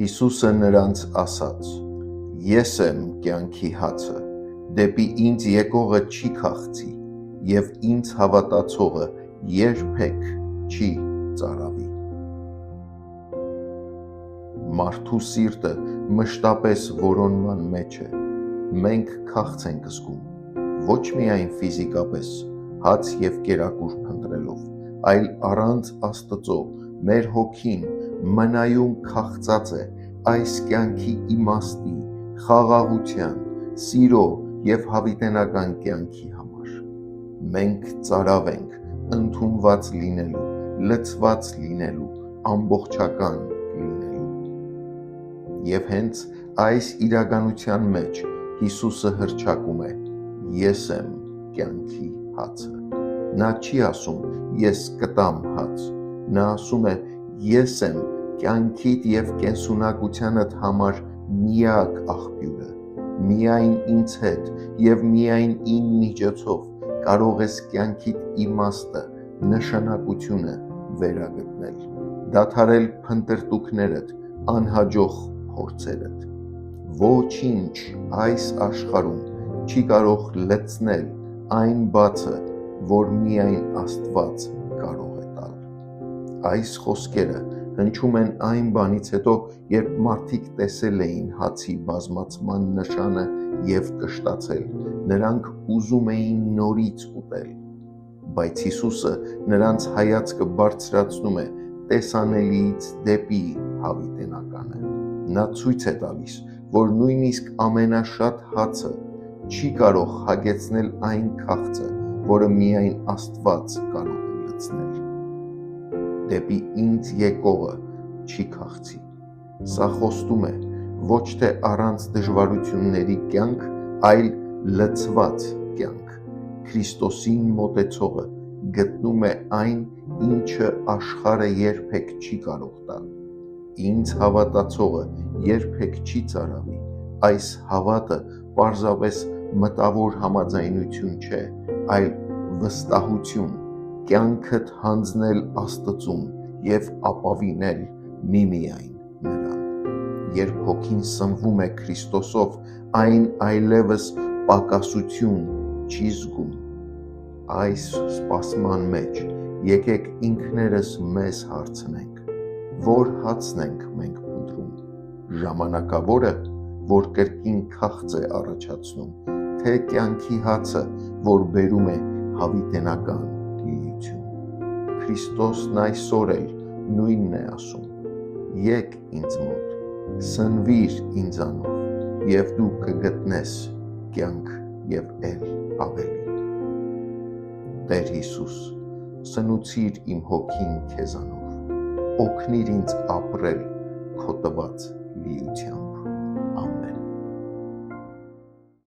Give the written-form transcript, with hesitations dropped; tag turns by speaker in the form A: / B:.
A: Հիսուսը նրանց ասաց. Ես եմ կյանքի հացը, դեպի ինձ եկողը չի քաղցի, և ինձ հավատացողը երբեք չի ծարավի։ Մարդու սիրտը մշտապես որոնման մեջ է, մենք քաղց ենք զգում, ոչ միայն ֆիզիկապես, հաց և կերակուր փնտրելով, այլ առանց Աստծո մեր հոգին մնայուն քաղցած է այս կյանքի իմաստի, խաղաղության, սիրո և հավիտենական կյանքի համար։ Մենք ծարավ ենք ընդունված լինելու, լցված լինելու, ամբողջական լինելու։ Եվ հենց այս իրականության մեջ Հիսուսը հռչակում է. Ես եմ կյանքի հացը։ Նա չի ասում ես կտամ հաց, նա ասում է ես եմ կյանքիդ և կենսունակությանդ համար միակ աղբյուրը, միայն ինձ հետ և միայն իմ միջոցով կարող ես կյանքիդ իմաստը, նշանակությունը վերագտնել, դադարել փնտրտուքներդ, անհաջող փորձերդ։ Ոչինչ այս աշխարհում չի կարող լցնել այն բացը, որ միայն Աստված կարող է տալ։ Այս խոսքերը հնչում են այն բանից հետո, երբ մարդիկ տեսել էին հացի բազմացման նշանը և կշտացել, նրանք ուզում էին նորից ուտել, բայց Հիսուսը նրանց հայացքը բարձրացնում է տեսանելիից դեպի հավիտենականը։ Նա ցույց է տալիս, որ նույնիսկ ամենաշատ հացը չի կարող հագեցնել այն քաղցը, որը միայն Աստված կարող է լցնել։ Դեպի ինձ եկողը չի քաղցի։ Սա խոստում է ոչ թե առանց դժվարությունների կյանք, այլ լցված կյանք։ Քրիստոսին մոտեցողը գտնում է այն, ինչը աշխարհը երբեք չի կարող տալ։ Ինձ հավատացողը երբեք չի ծարավի։ Այս հավատը պարզապես մտավոր համաձայնություն չէ, այլ վստահություն, կյանքդ հանձնել Աստծուն և ապավինել միմիայն Նրան։ Երբ հոգին սնվում է Քրիստոսով, այն այլևս պակասություն չի զգում։ Այս սպասման մեջ եկեք ինքներս մեզ հարցնենք. որ հացն ենք մենք փնտրում, ժամանակավորը, որ կրկին քաղց է առաջացնում, թե կյանքի հացը, որ բերում է հավիտենական լիություն։ Քրիստոսն այսօր էլ նույնն է ասում. եկ ինձ մոտ, սնվիր ինձանով, և դու կգտնես կյանք և էլ ավելի։ Տեր Հիսուս, սնուցիր իմ հոգին քեզանով, օգնիր ինձ ապրել քո տված լիությամբ։